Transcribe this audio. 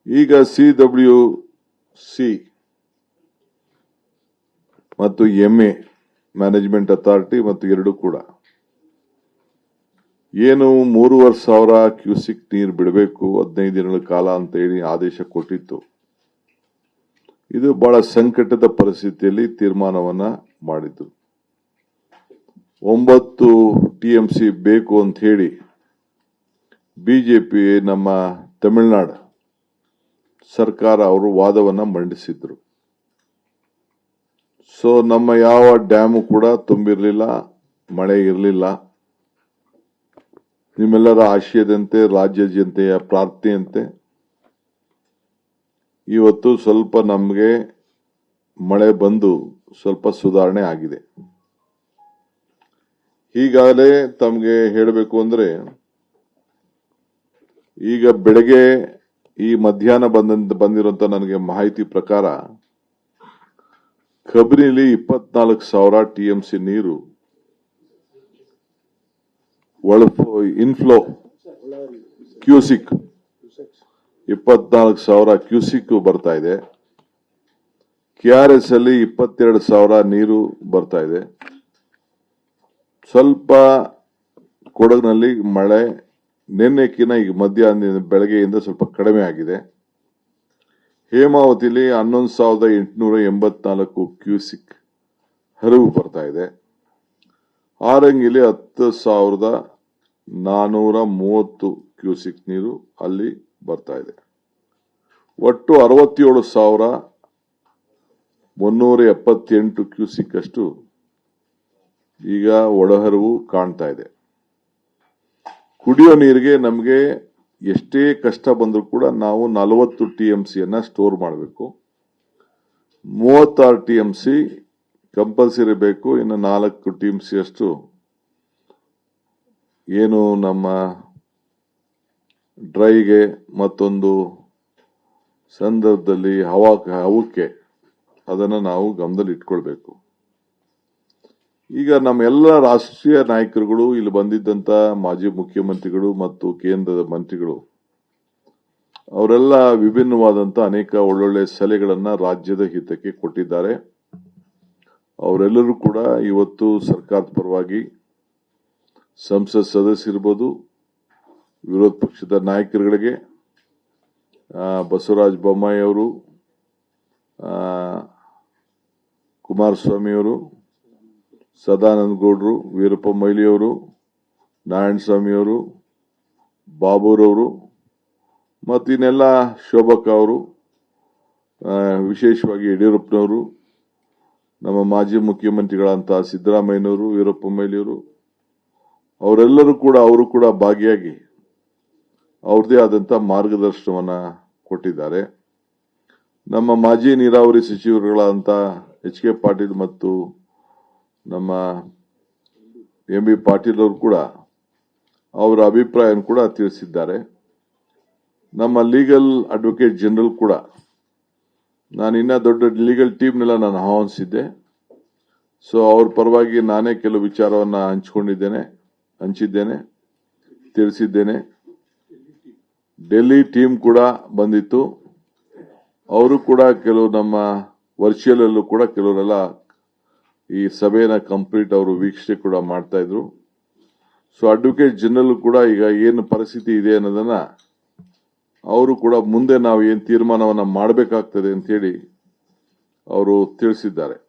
ಈಗ CWC ಮತ್ತು MA management authority ಮತ್ತು ಎರಡು ಕೂಡ ಏನು 3,500 ಕ್ಯೂಸಿಕ್ ನೀರು ಬಿಡಬೇಕು 15 ದಿನಗಳ ಕಾಲ ಅಂತ ಹೇಳಿ ಆದೇಶ ಕೊಟ್ಟಿತ್ತು. ಇದು ಬಹಳ ಸಂಕಟದ ಪರಿಸ್ಥಿತಿಯಲ್ಲಿ ತೀರ್ಮಾನವನ್ನ ಮಾಡಿದ್ರು. 9 TMC ಬೇಕು ಅಂತ ಹೇಳಿ ಬಿಜೆಪಿ ನಮ್ಮ ತಮಿಳುನಾಡು ಸರ್ಕಾರ ಅವರು ವಾದವನ್ನ ಮಂಡಿಸಿದ್ರು. ಸೊ ನಮ್ಮ ಯಾವ ಡ್ಯಾಮು ಕೂಡ ತುಂಬಿರಲಿಲ್ಲ, ಮಳೆ ಇರಲಿಲ್ಲ. ನಿಮ್ಮೆಲ್ಲರ ಆಶಯದಂತೆ ರಾಜ್ಯ ಜನತೆಯ ಪ್ರಾರ್ಥನೆಯಂತೆ ಇವತ್ತು ಸ್ವಲ್ಪ ನಮಗೆ ಮಳೆ ಬಂದು ಸ್ವಲ್ಪ ಸುಧಾರಣೆ ಆಗಿದೆ. ಈಗಾಗಲೇ ತಮಗೆ ಹೇಳಬೇಕು ಅಂದ್ರೆ ಈಗ ಬೆಳಗ್ಗೆ ಈ ಮಧ್ಯಾಹ್ನ ಬಂದಿರುವಂತ ನನಗೆ ಮಾಹಿತಿ ಪ್ರಕಾರ ಕಬಿನಿಲಿ 24,000 TMC ನೀರು ಇನ್ಫ್ಲೋ ಕ್ಯೂಸಿಕ್ 24,000 ಕ್ಯೂಸಿಕ್ ಬರ್ತಾ ಇದೆ. KRS ಅಲ್ಲಿ 22,000 ನೀರು ಬರ್ತಾ ಇದೆ. ಸ್ವಲ್ಪ ಕೊಡಗಿನಲ್ಲಿ ಮಳೆ ನಿನ್ನೆಕಿನ ಈಗ ಮಧ್ಯಾಹ್ನ ಬೆಳಗ್ಗೆಯಿಂದ ಸ್ವಲ್ಪ ಕಡಿಮೆ ಆಗಿದೆ. ಹೇಮಾವತಿಲಿ 11,884 ಕ್ಯೂಸಿಕ್ ಹರಿವು ಬರ್ತಾ ಇದೆ. ಆರಂಗಿಲಿ 10,430 ಕ್ಯೂಸಿಕ್ ನೀರು ಅಲ್ಲಿ ಬರ್ತಾ ಇದೆ. ಒಟ್ಟು 67,178 ಕ್ಯೂಸಿಕ್ ಅಷ್ಟು ಈಗ ಒಳಹರಿವು ಕಾಣ್ತಾ ಇದೆ. ಕುಡಿಯೋ ನೀರಿಗೆ ನಮಗೆ ಎಷ್ಟೇ ಕಷ್ಟ ಬಂದರೂ ಕೂಡ ನಾವು 40 TMC ಸ್ಟೋರ್ ಮಾಡಬೇಕು. 36 TMC ಕಂಪಲ್ಸರಿ ಬೇಕು. ಇನ್ನು 4 TMC ಅಷ್ಟು ಏನು ನಮ್ಮ ಡ್ರೈಗೆ ಮತ್ತೊಂದು ಸಂದರ್ಭದಲ್ಲಿ ಹವಕ್ಕೆ ಅದನ್ನು ನಾವು ಗಮನದಲ್ಲಿ ಇಟ್ಕೊಳ್ಬೇಕು. ಈಗ ನಮ್ಮೆಲ್ಲ ರಾಷ್ಟ್ರೀಯ ನಾಯಕರುಗಳು ಇಲ್ಲಿ ಬಂದಿದ್ದಂತ ಮಾಜಿ ಮುಖ್ಯಮಂತ್ರಿಗಳು ಮತ್ತು ಕೇಂದ್ರದ ಮಂತ್ರಿಗಳು ಅವರೆಲ್ಲ ವಿಭಿನ್ನವಾದಂತ ಅನೇಕ ಒಳ್ಳೊಳ್ಳೆ ಸಲಹೆಗಳನ್ನ ರಾಜ್ಯದ ಹಿತಕ್ಕೆ ಕೊಟ್ಟಿದ್ದಾರೆ. ಅವರೆಲ್ಲರೂ ಕೂಡ ಇವತ್ತು ಸರ್ಕಾರದ ಪರವಾಗಿ ಸಂಸತ್ ಸದಸ್ಯರಿರ್ಬೋದು, ವಿರೋಧ ಪಕ್ಷದ ನಾಯಕರುಗಳಿಗೆ ಬಸವರಾಜ ಬೊಮ್ಮಾಯಿ ಅವರು, ಕುಮಾರಸ್ವಾಮಿ ಅವರು, ಸದಾನಂದ ಗೌಡರು, ವೀರಪ್ಪ ಮೊಯ್ಲಿಯವರು, ನಾರಾಯಣಸ್ವಾಮಿ ಅವರು, ಬಾಬುರವರು ಮತ್ತು ಇನ್ನೆಲ್ಲ ಶೋಭಕ್ಕ ಅವರು, ವಿಶೇಷವಾಗಿ ಯಡಿಯೂರಪ್ಪನವರು, ನಮ್ಮ ಮಾಜಿ ಮುಖ್ಯಮಂತ್ರಿಗಳಂತಹ ಸಿದ್ದರಾಮಯ್ಯನವರು, ವೀರಪ್ಪ ಮೊಯ್ಲಿಯವರು ಅವರು ಕೂಡ ಭಾಗಿಯಾಗಿ ಅವ್ರದೇ ಆದಂತ ಮಾರ್ಗದರ್ಶನವನ್ನ ಕೊಟ್ಟಿದ್ದಾರೆ. ನಮ್ಮ ಮಾಜಿ ನೀರಾವರಿ ಸಚಿವರುಗಳಂತ HK ಪಾಟೀಲ್ ಮತ್ತು ನಮ್ಮ MB ಪಾಟೀಲ್ ಅವರು ಕೂಡ ಅವರ ಅಭಿಪ್ರಾಯ ಕೂಡ ತಿಳಿಸಿದ್ದಾರೆ. ನಮ್ಮ ಲೀಗಲ್ ಅಡ್ವೊಕೇಟ್ ಜನರಲ್ ಕೂಡ ನಾನು ಇನ್ನ ದೊಡ್ಡ ಲೀಗಲ್ ಟೀಮ್ನೆಲ್ಲ ನಾನು ಆಹ್ವಾನಿಸಿದ್ದೆ. ಸೊ ಅವ್ರ ಪರವಾಗಿ ನಾನೇ ಕೆಲವು ವಿಚಾರವನ್ನ ಹಂಚಿದ್ದೇನೆ, ತಿಳಿಸಿದ್ದೇನೆ. ಡೆಲ್ಲಿ ಟೀಮ್ ಕೂಡ ಬಂದಿತ್ತು. ಅವರು ಕೂಡ ಕೆಲವು ನಮ್ಮ ವರ್ಚುವಲ್ ಅಲ್ಲೂ ಕೂಡ ಕೆಲವರೆಲ್ಲ ಈ ಸಭೆಯನ್ನ ಕಂಪ್ಲೀಟ್ ಅವರು ವೀಕ್ಷಣೆ ಕೂಡ ಮಾಡ್ತಾ ಇದ್ರು. ಸೊ ಅಡ್ವೊಕೇಟ್ ಜನರಲ್ ಕೂಡ ಈಗ ಏನು ಪರಿಸ್ಥಿತಿ ಇದೆ ಅನ್ನೋದನ್ನ ಅವರು ಕೂಡ ಮುಂದೆ ನಾವು ಏನ್ ತೀರ್ಮಾನವನ್ನ ಮಾಡಬೇಕಾಗ್ತದೆ ಅಂತ ಹೇಳಿ ಅವರು ತಿಳಿಸಿದ್ದಾರೆ.